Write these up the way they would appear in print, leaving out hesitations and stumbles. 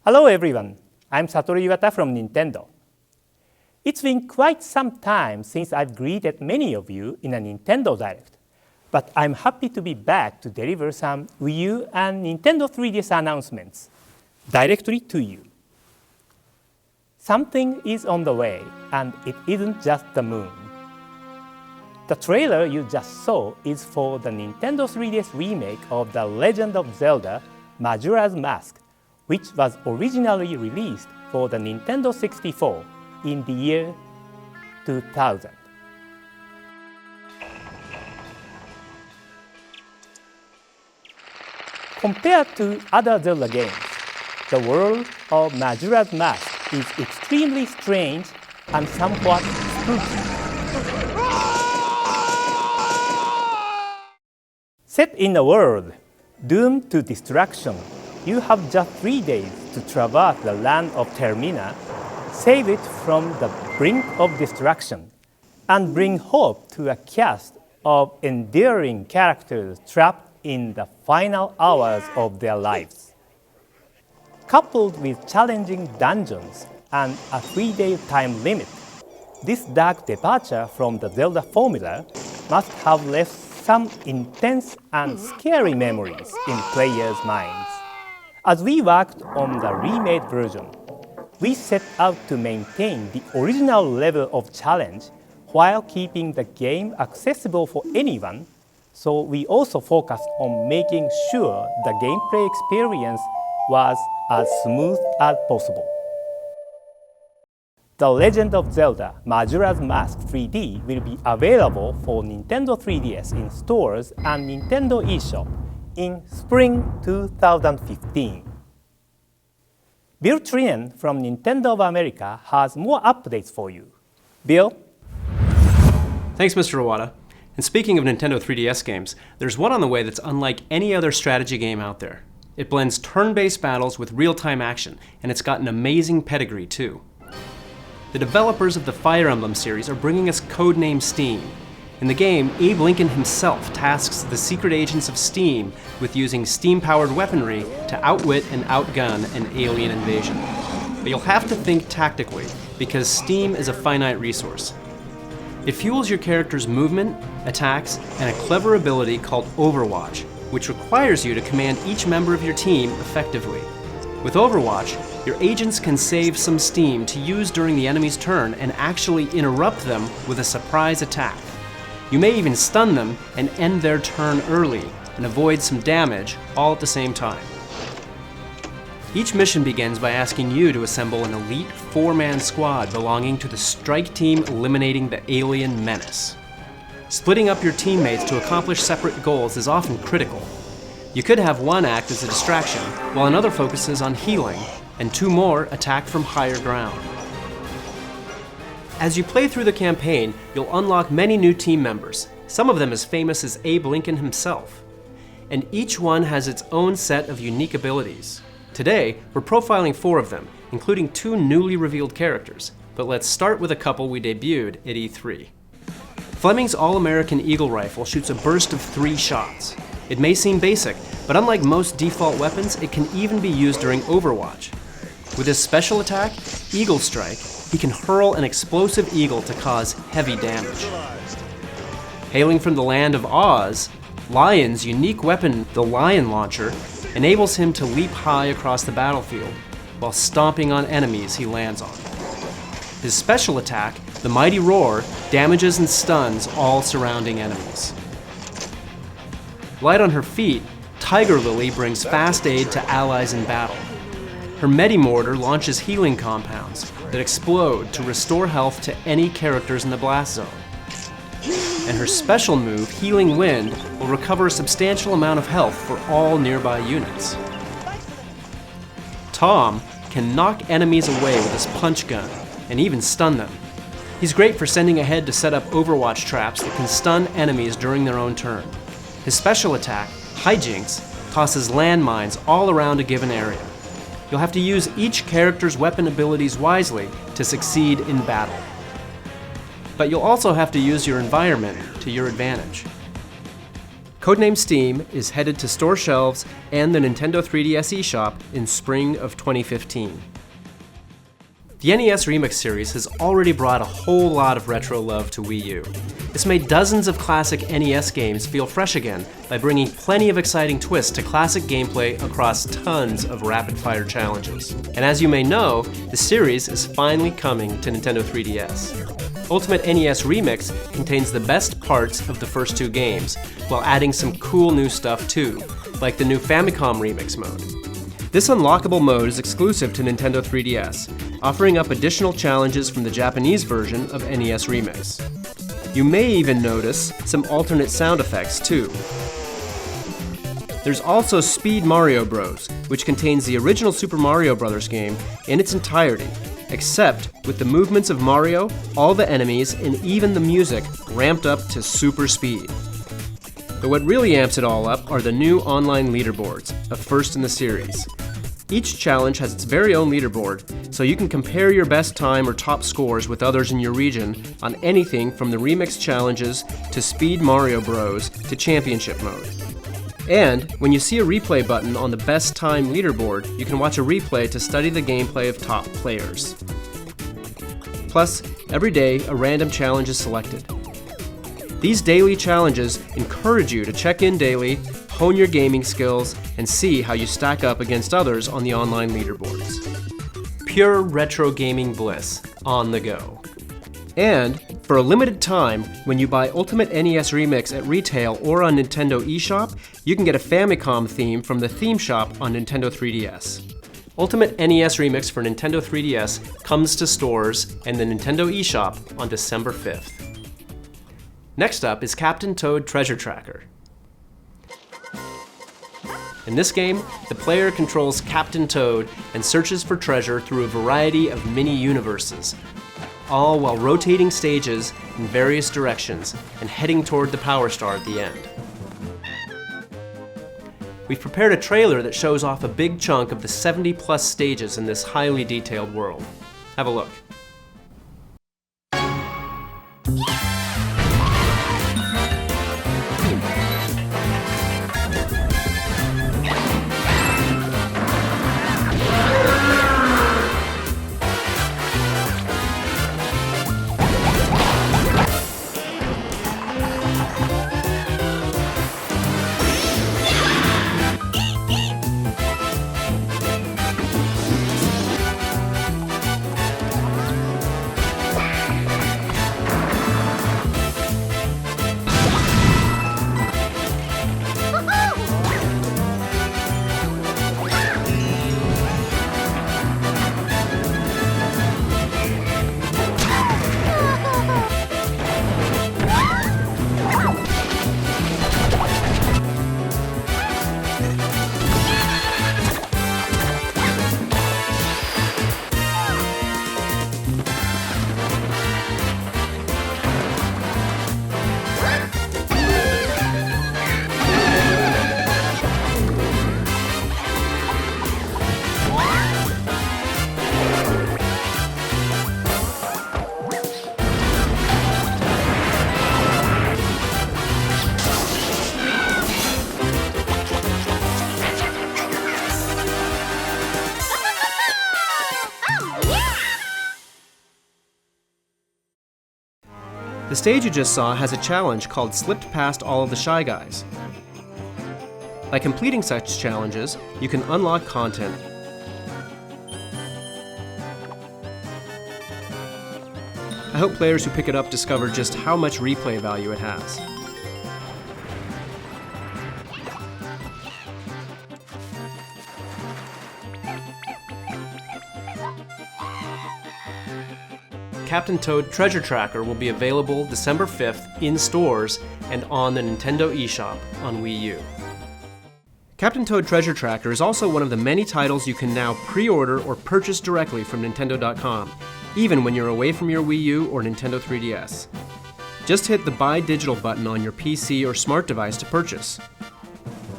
Hello everyone, I'm Satoru Iwata from Nintendo. It's been quite some time since I've greeted many of you in a Nintendo Direct, but I'm happy to be back to deliver some Wii U and Nintendo 3DS announcements directly to you. Something is on the way, and it isn't just the moon. The trailer you just saw is for the Nintendo 3DS remake of The Legend of Zelda: Majora's Mask, which was originally released for the Nintendo 64 in the year 2000. Compared to other Zelda games, the world of Majora's Mask is extremely strange and somewhat spooky. Set in a world doomed to destruction, you have just 3 days to traverse the land of Termina, save it from the brink of destruction, and bring hope to a cast of endearing characters trapped in the final hours of their lives. Coupled with challenging dungeons and a 3-day time limit, this dark departure from the Zelda formula must have left some intense and scary memories in players' minds. As we worked on the remade version, we set out to maintain the original level of challenge while keeping the game accessible for anyone, so we also focused on making sure the gameplay experience was as smooth as possible. The Legend of Zelda: Majora's Mask 3D will be available for Nintendo 3DS in stores and Nintendo eShop in spring 2015. Bill Trinen from Nintendo of America has more updates for you. Bill? Thanks, Mr. Iwata. And speaking of Nintendo 3DS games, there's one on the way that's unlike any other strategy game out there. It blends turn-based battles with real-time action, and it's got an amazing pedigree too. The developers of the Fire Emblem series are bringing us codename S.T.E.A.M. In the game, Abe Lincoln himself tasks the secret agents of S.T.E.A.M. with using steam-powered weaponry to outwit and outgun an alien invasion. But you'll have to think tactically, because steam is a finite resource. It fuels your character's movement, attacks, and a clever ability called Overwatch, which requires you to command each member of your team effectively. With Overwatch, your agents can save some steam to use during the enemy's turn and actually interrupt them with a surprise attack. You may even stun them and end their turn early and avoid some damage all at the same time. Each mission begins by asking you to assemble an elite 4-man squad belonging to the strike team eliminating the alien menace. Splitting up your teammates to accomplish separate goals is often critical. You could have one act as a distraction, while another focuses on healing, and 2 more attack from higher ground. As you play through the campaign, you'll unlock many new team members, some of them as famous as Abe Lincoln himself. And each one has its own set of unique abilities. Today, we're profiling 4 of them, including 2 newly revealed characters. But let's start with a couple we debuted at E3. Fleming's All-American Eagle Rifle shoots a burst of 3 shots. It may seem basic, but unlike most default weapons, it can even be used during Overwatch. With his special attack, Eagle Strike, he can hurl an explosive eagle to cause heavy damage. Hailing from the land of Oz, Lion's unique weapon, the Lion Launcher, enables him to leap high across the battlefield while stomping on enemies he lands on. His special attack, the Mighty Roar, damages and stuns all surrounding enemies. Light on her feet, Tiger Lily brings fast aid to allies in battle. Her Medi-Mortar launches healing compounds that explode to restore health to any characters in the blast zone. And her special move, Healing Wind, will recover a substantial amount of health for all nearby units. Tom can knock enemies away with his punch gun and even stun them. He's great for sending ahead to set up Overwatch traps that can stun enemies during their own turn. His special attack, Hijinks, tosses landmines all around a given area. You'll have to use each character's weapon abilities wisely to succeed in battle. But you'll also have to use your environment to your advantage. Codename S.T.E.A.M is headed to store shelves and the Nintendo 3DS eShop in spring of 2015. The NES Remix series has already brought a whole lot of retro love to Wii U. It's made dozens of classic NES games feel fresh again by bringing plenty of exciting twists to classic gameplay across tons of rapid-fire challenges. And as you may know, the series is finally coming to Nintendo 3DS. Ultimate NES Remix contains the best parts of the first two games, while adding some cool new stuff too, like the new Famicom Remix mode. This unlockable mode is exclusive to Nintendo 3DS, offering up additional challenges from the Japanese version of NES Remix. You may even notice some alternate sound effects too. There's also Speed Mario Bros., which contains the original Super Mario Bros. Game in its entirety, except with the movements of Mario, all the enemies, and even the music ramped up to super speed. But what really amps it all up are the new online leaderboards, a first in the series. Each challenge has its very own leaderboard, so you can compare your best time or top scores with others in your region on anything from the remix challenges to Speed Mario Bros. To Championship mode. And when you see a replay button on the best time leaderboard, you can watch a replay to study the gameplay of top players. Plus, every day a random challenge is selected. These daily challenges encourage you to check in daily, hone your gaming skills, and see how you stack up against others on the online leaderboards. Pure retro gaming bliss on the go. And for a limited time, when you buy Ultimate NES Remix at retail or on Nintendo eShop, you can get a Famicom theme from the theme shop on Nintendo 3DS. Ultimate NES Remix for Nintendo 3DS comes to stores and the Nintendo eShop on December 5th. Next up is Captain Toad Treasure Tracker. In this game, the player controls Captain Toad and searches for treasure through a variety of mini-universes, all while rotating stages in various directions and heading toward the Power Star at the end. We've prepared a trailer that shows off a big chunk of the 70+ stages in this highly detailed world. Have a look. The stage you just saw has a challenge called Slipped Past All of the Shy Guys. By completing such challenges, you can unlock content. I hope players who pick it up discover just how much replay value it has. Captain Toad Treasure Tracker will be available December 5th in stores and on the Nintendo eShop on Wii U. Captain Toad Treasure Tracker is also one of the many titles you can now pre-order or purchase directly from Nintendo.com, even when you're away from your Wii U or Nintendo 3DS. Just hit the Buy Digital button on your PC or smart device to purchase.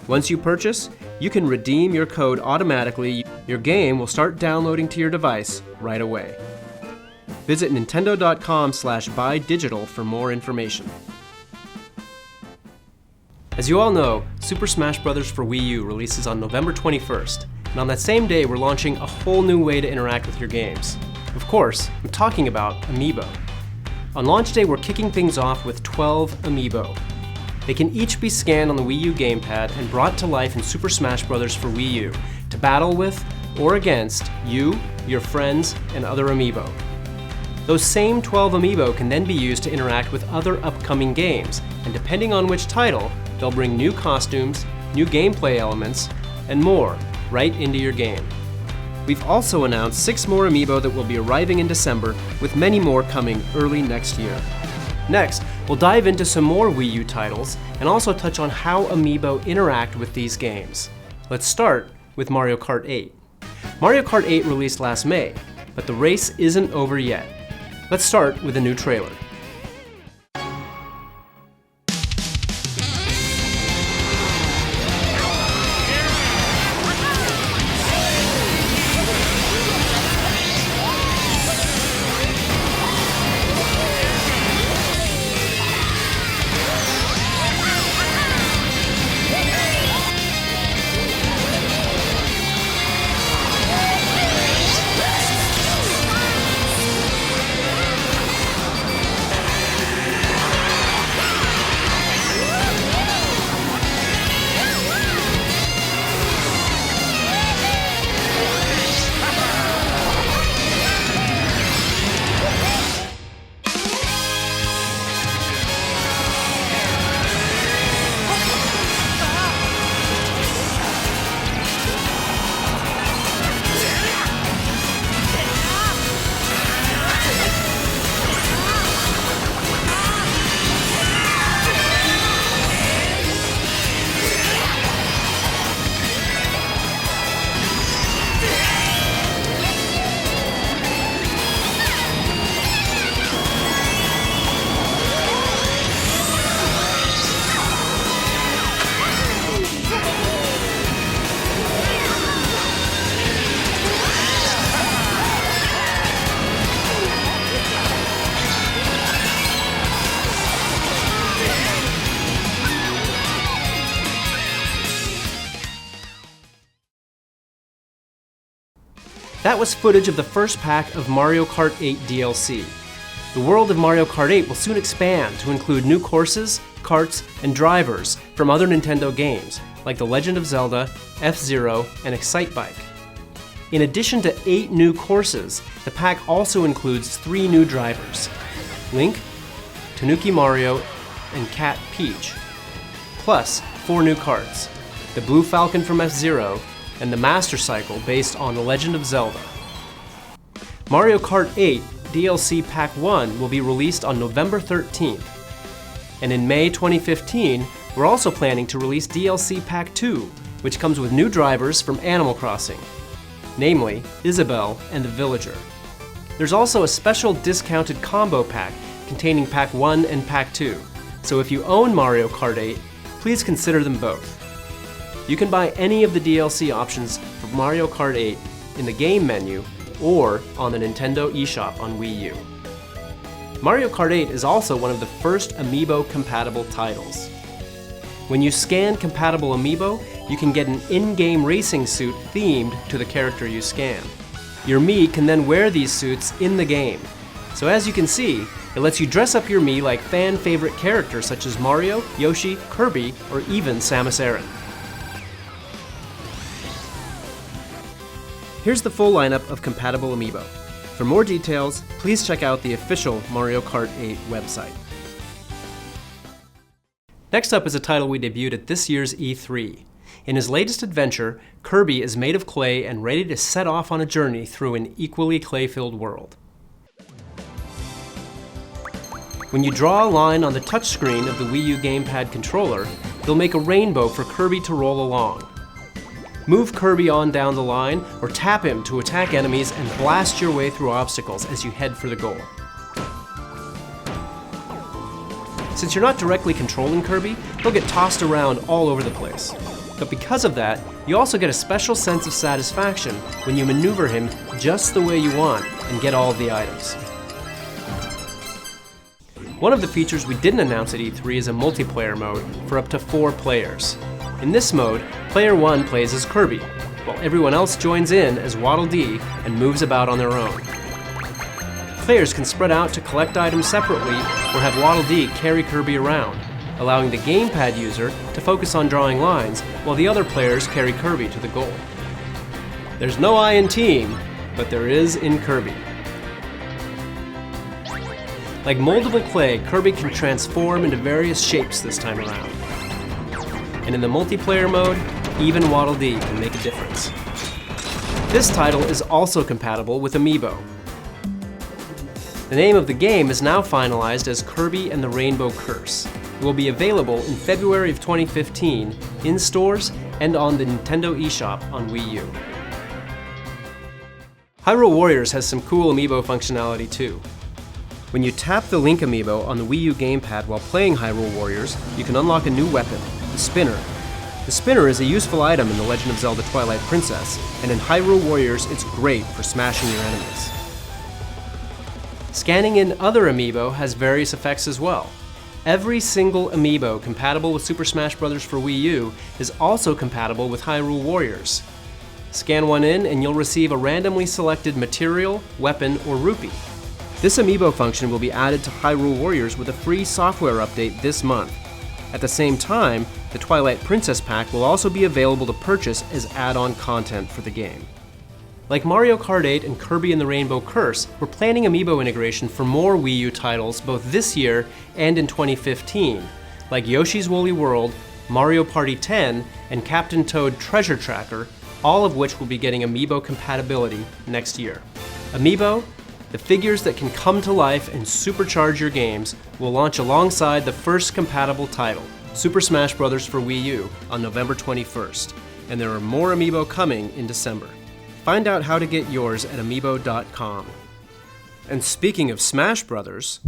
Once you purchase, you can redeem your code automatically. Your game will start downloading to your device right away. Visit Nintendo.com/buydigital for more information. As you all know, Super Smash Bros. For Wii U releases on November 21st, and on that same day we're launching a whole new way to interact with your games. Of course, I'm talking about Amiibo. On launch day, we're kicking things off with 12 Amiibo. They can each be scanned on the Wii U gamepad and brought to life in Super Smash Bros. For Wii U to battle with or against you, your friends, and other Amiibo. Those same 12 Amiibo can then be used to interact with other upcoming games, and depending on which title, they'll bring new costumes, new gameplay elements, and more right into your game. We've also announced 6 more Amiibo that will be arriving in December, with many more coming early next year. Next, we'll dive into some more Wii U titles and also touch on how Amiibo interact with these games. Let's start with Mario Kart 8. Mario Kart 8 released last May, but the race isn't over yet. Let's start with a new trailer. That was footage of the first pack of Mario Kart 8 DLC. The world of Mario Kart 8 will soon expand to include new courses, karts, and drivers from other Nintendo games, like The Legend of Zelda, F-Zero, and Excitebike. In addition to 8 new courses, the pack also includes 3 new drivers: Link, Tanuki Mario, and Cat Peach, plus 4 new karts: the Blue Falcon from F-Zero, and the Master Cycle based on The Legend of Zelda. Mario Kart 8 DLC Pack 1 will be released on November 13th. And in May 2015, we're also planning to release DLC Pack 2, which comes with new drivers from Animal Crossing, namely Isabelle and the Villager. There's also a special discounted combo pack containing Pack 1 and Pack 2, so if you own Mario Kart 8, please consider them both. You can buy any of the DLC options for Mario Kart 8 in the game menu or on the Nintendo eShop on Wii U. Mario Kart 8 is also one of the first Amiibo-compatible titles. When you scan compatible Amiibo, you can get an in-game racing suit themed to the character you scan. Your Mii can then wear these suits in the game. So as you can see, it lets you dress up your Mii like fan-favorite characters such as Mario, Yoshi, Kirby, or even Samus Aran. Here's the full lineup of compatible Amiibo. For more details, please check out the official Mario Kart 8 website. Next up is a title we debuted at this year's E3. In his latest adventure, Kirby is made of clay and ready to set off on a journey through an equally clay-filled world. When you draw a line on the touchscreen of the Wii U gamepad controller, they'll make a rainbow for Kirby to roll along. Move Kirby on down the line, or tap him to attack enemies and blast your way through obstacles as you head for the goal. Since you're not directly controlling Kirby, he'll get tossed around all over the place. But because of that, you also get a special sense of satisfaction when you maneuver him just the way you want and get all of the items. One of the features we didn't announce at E3 is a multiplayer mode for up to 4 players. In this mode, player 1 plays as Kirby, while everyone else joins in as Waddle Dee and moves about on their own. Players can spread out to collect items separately or have Waddle Dee carry Kirby around, allowing the gamepad user to focus on drawing lines while the other players carry Kirby to the goal. There's no I in Team, but there is in Kirby. Like moldable clay, Kirby can transform into various shapes this time around. And in the multiplayer mode, even Waddle Dee can make a difference. This title is also compatible with Amiibo. The name of the game is now finalized as Kirby and the Rainbow Curse. It will be available in February of 2015 in stores and on the Nintendo eShop on Wii U. Hyrule Warriors has some cool Amiibo functionality too. When you tap the Link Amiibo on the Wii U gamepad while playing Hyrule Warriors, you can unlock a new weapon, the Spinner. The Spinner is a useful item in The Legend of Zelda Twilight Princess, and in Hyrule Warriors it's great for smashing your enemies. Scanning in other Amiibo has various effects as well. Every single Amiibo compatible with Super Smash Bros. For Wii U is also compatible with Hyrule Warriors. Scan one in and you'll receive a randomly selected material, weapon, or rupee. This Amiibo function will be added to Hyrule Warriors with a free software update this month. At the same time, the Twilight Princess pack will also be available to purchase as add-on content for the game. Like Mario Kart 8 and Kirby and the Rainbow Curse, we're planning Amiibo integration for more Wii U titles both this year and in 2015, like Yoshi's Woolly World, Mario Party 10, and Captain Toad Treasure Tracker, all of which will be getting Amiibo compatibility next year. Amiibo, the figures that can come to life and supercharge your games, will launch alongside the first compatible title, Super Smash Bros. For Wii U, on November 21st, and there are more Amiibo coming in December. Find out how to get yours at amiibo.com. And speaking of Smash Brothers,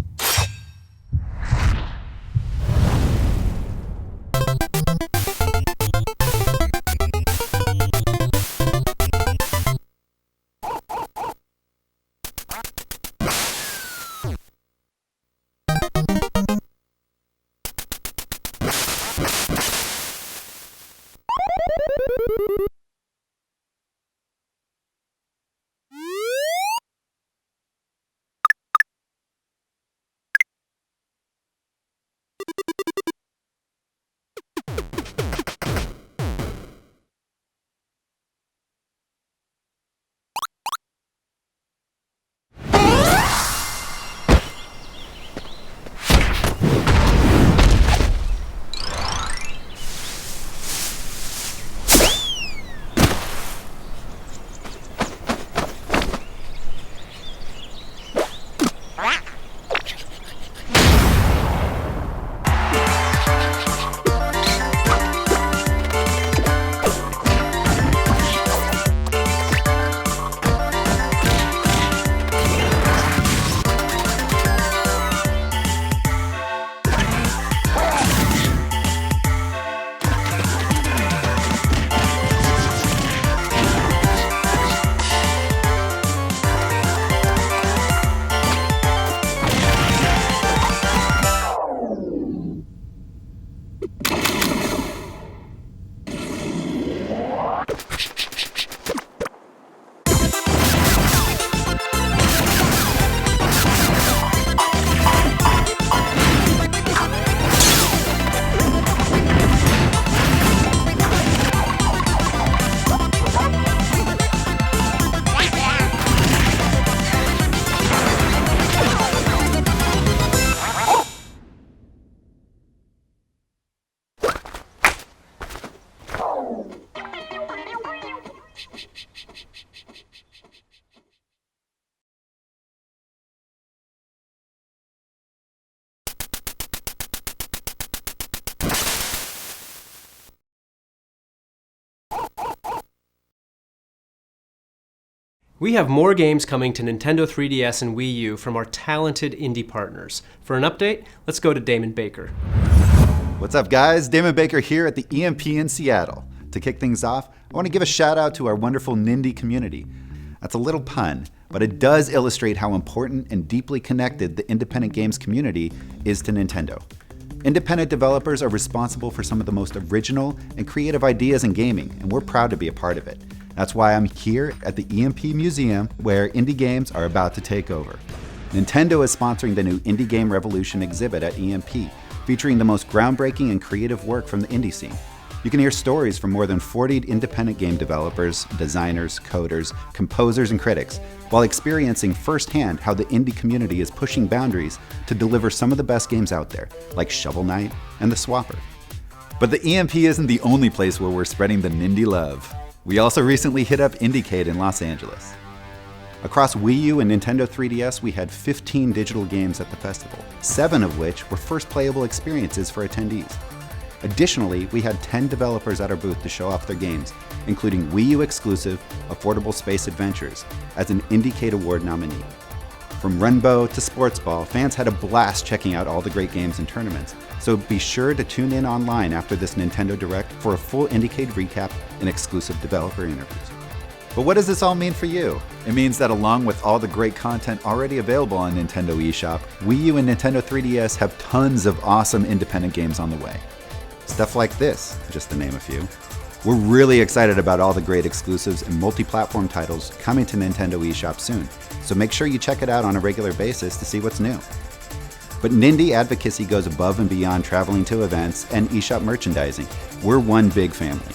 We have more games coming to Nintendo 3DS and Wii U from our talented indie partners. For an update, let's go to Damon Baker. What's up, guys? Damon Baker here at the EMP in Seattle. To kick things off, I want to give a shout out to our wonderful Nindy community. That's a little pun, but it does illustrate how important and deeply connected the independent games community is to Nintendo. Independent developers are responsible for some of the most original and creative ideas in gaming, and we're proud to be a part of it. That's why I'm here at the EMP Museum, where indie games are about to take over. Nintendo is sponsoring the new Indie Game Revolution exhibit at EMP, featuring the most groundbreaking and creative work from the indie scene. You can hear stories from more than 40 independent game developers, designers, coders, composers, and critics, while experiencing firsthand how the indie community is pushing boundaries to deliver some of the best games out there, like Shovel Knight and The Swapper. But the EMP isn't the only place where we're spreading the Nindy love. We also recently hit up Indiecade in Los Angeles. Across Wii U and Nintendo 3DS, we had 15 digital games at the festival, 7 of which were first playable experiences for attendees. Additionally, we had 10 developers at our booth to show off their games, including Wii U exclusive Affordable Space Adventures as an Indiecade Award nominee. From Runbow to Sports Ball, fans had a blast checking out all the great games and tournaments, so be sure to tune in online after this Nintendo Direct for a full Indiecade recap and exclusive developer interviews. But what does this all mean for you? It means that along with all the great content already available on Nintendo eShop, Wii U and Nintendo 3DS have tons of awesome independent games on the way. Stuff like this, just to name a few. We're really excited about all the great exclusives and multi-platform titles coming to Nintendo eShop soon, so make sure you check it out on a regular basis to see what's new. But Nindy advocacy goes above and beyond traveling to events and eShop merchandising. We're one big family.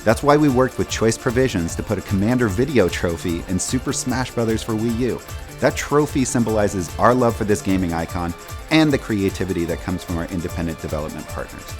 That's why we worked with Choice Provisions to put a Commander Video trophy in Super Smash Bros. For Wii U. That trophy symbolizes our love for this gaming icon and the creativity that comes from our independent development partners.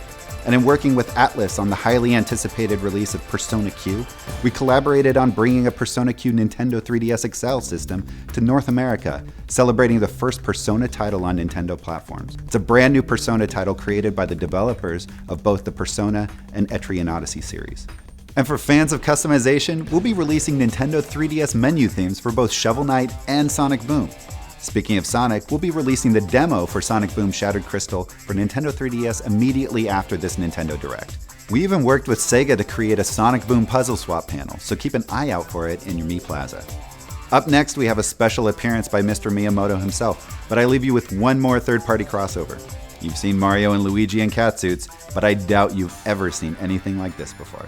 And in working with Atlus on the highly anticipated release of Persona Q, we collaborated on bringing a Persona Q Nintendo 3DS XL system to North America, celebrating the first Persona title on Nintendo platforms. It's a brand new Persona title created by the developers of both the Persona and Etrian Odyssey series. And for fans of customization, we'll be releasing Nintendo 3DS menu themes for both Shovel Knight and Sonic Boom. Speaking of Sonic, we'll be releasing the demo for Sonic Boom Shattered Crystal for Nintendo 3DS immediately after this Nintendo Direct. We even worked with Sega to create a Sonic Boom puzzle swap panel, so keep an eye out for it in your Mi Plaza. Up next, we have a special appearance by Mr. Miyamoto himself, but I leave you with one more third-party crossover. You've seen Mario and Luigi in catsuits, but I doubt you've ever seen anything like this before.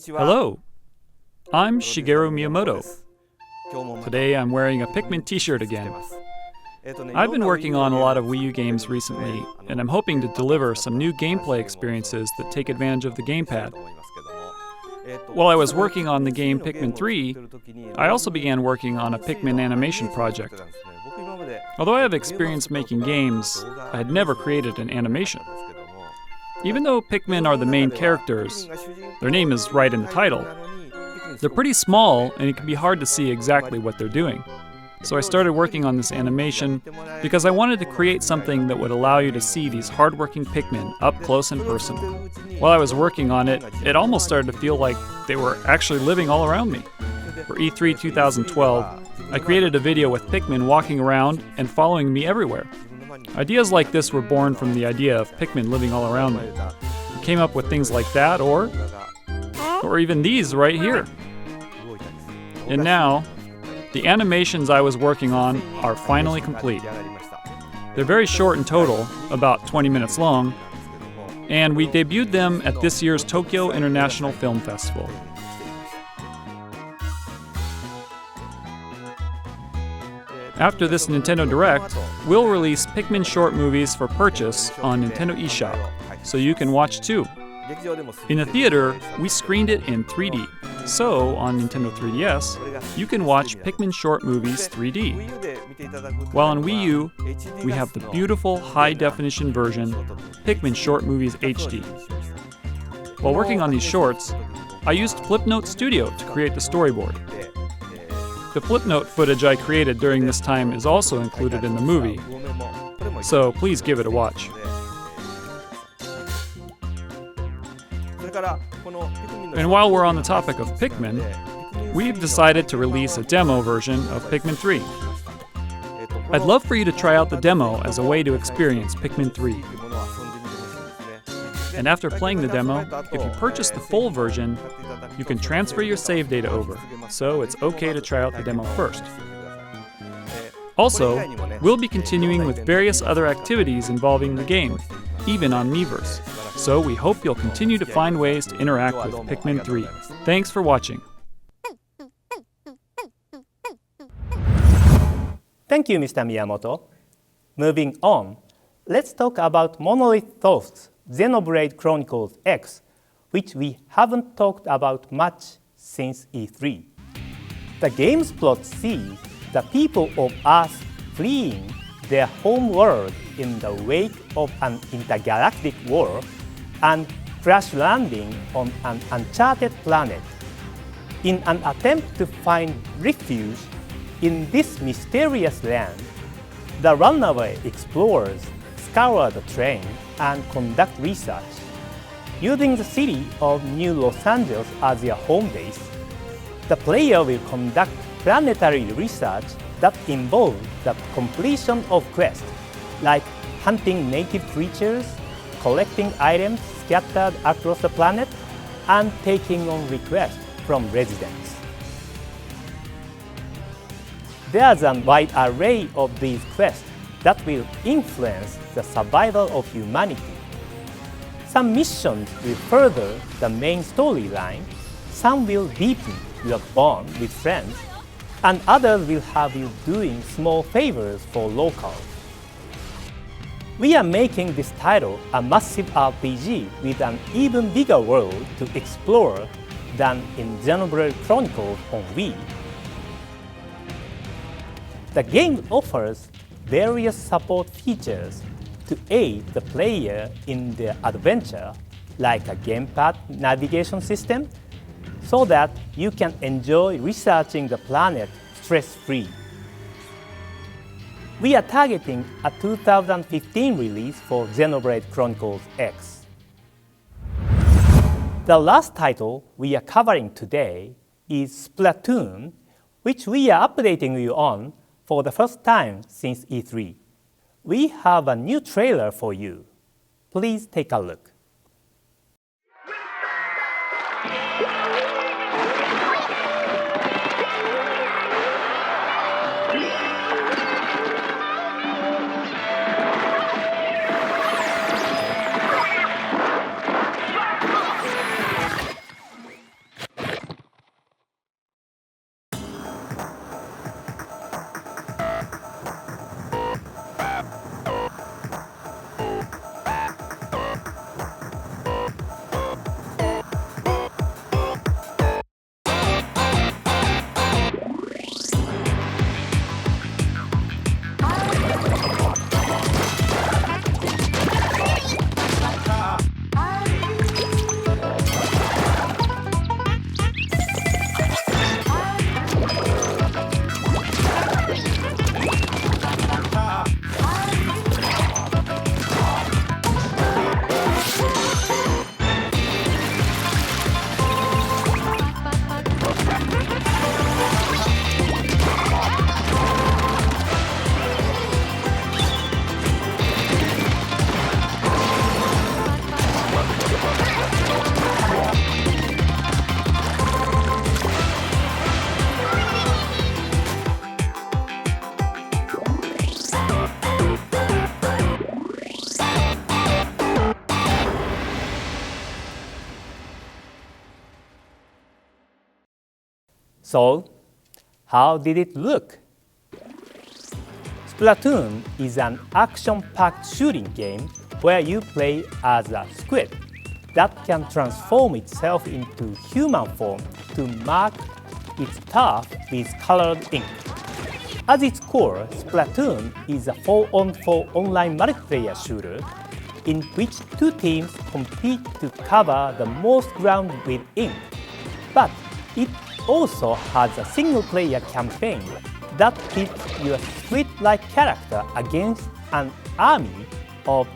Hello, I'm Shigeru Miyamoto. Today I'm wearing a Pikmin t-shirt again. I've been working on a lot of Wii U games recently, and I'm hoping to deliver some new gameplay experiences that take advantage of the gamepad. While I was working on the game Pikmin 3, I also began working on a Pikmin animation project. Although I have experience making games, I had never created an animation. Even though Pikmin are the main characters, their name is right in the title, they're pretty small and it can be hard to see exactly what they're doing. So I started working on this animation because I wanted to create something that would allow you to see these hardworking Pikmin up close and personal. While I was working on it, it almost started to feel like they were actually living all around me. For E3 2012, I created a video with Pikmin walking around and following me everywhere. Ideas like this were born from the idea of Pikmin living all around me. I came up with things like that, or even these right here. And now, the animations I was working on are finally complete. They're very short in total, about 20 minutes long, and we debuted them at this year's Tokyo International Film Festival. After this Nintendo Direct, we'll release Pikmin short movies for purchase on Nintendo eShop, so you can watch too. In the theater, we screened it in 3D, so on Nintendo 3DS, you can watch Pikmin short movies 3D. While on Wii U, we have the beautiful high-definition version, Pikmin short movies HD. While working on these shorts, I used Flipnote Studio to create the storyboard. The Flipnote footage I created during this time is also included in the movie, so please give it a watch. And while we're on the topic of Pikmin, we've decided to release a demo version of Pikmin 3. I'd love for you to try out the demo as a way to experience Pikmin 3. And after playing the demo, if you purchase the full version, you can transfer your save data over, so it's okay to try out the demo first. Also, we'll be continuing with various other activities involving the game, even on Miiverse, so we hope you'll continue to find ways to interact with Pikmin 3. Thanks for watching. Thank you, Mr. Miyamoto. Moving on, let's talk about Monolith Soft's Xenoblade Chronicles X, which we haven't talked about much since E3. The game's plot sees the people of Earth fleeing their home world in the wake of an intergalactic war and crash landing on an uncharted planet. In an attempt to find refuge in this mysterious land, the runaway explorers scour the terrain and conduct research. Using the city of New Los Angeles as their home base, the player will conduct planetary research that involves the completion of quests, like hunting native creatures, collecting items scattered across the planet, and taking on requests from residents. There's a wide array of these quests that will influence the survival of humanity. Some missions will further the main storyline, some will deepen your bond with friends, and others will have you doing small favors for locals. We are making this title a massive RPG with an even bigger world to explore than in Xenoblade Chronicles on Wii. The game offers various support features to aid the player in their adventure, like a gamepad navigation system, so that you can enjoy researching the planet stress-free. We are targeting a 2015 release for Xenoblade Chronicles X. The last title we are covering today is Splatoon, which we are updating you on for the first time since E3. We have a new trailer for you. Please take a look. So, how did it look? Splatoon is an action-packed shooting game where you play as a squid that can transform itself into human form to mark its turf with colored ink. At its core, Splatoon is a 4-on-4 online multiplayer shooter in which two teams compete to cover the most ground with ink. But it also has a single-player campaign that pits your squid-like character against an army of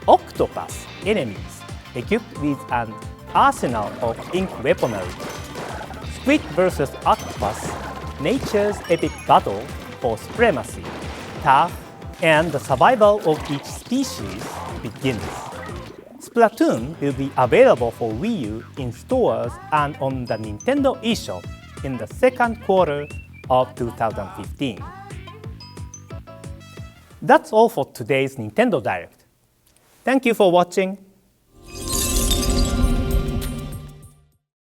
octopus enemies equipped with an arsenal of ink weaponry. Squid vs. Octopus, nature's epic battle for supremacy, turf, and the survival of each species begins. Splatoon will be available for Wii U in stores and on the Nintendo eShop in the second quarter of 2015. That's all for today's Nintendo Direct. Thank you for watching.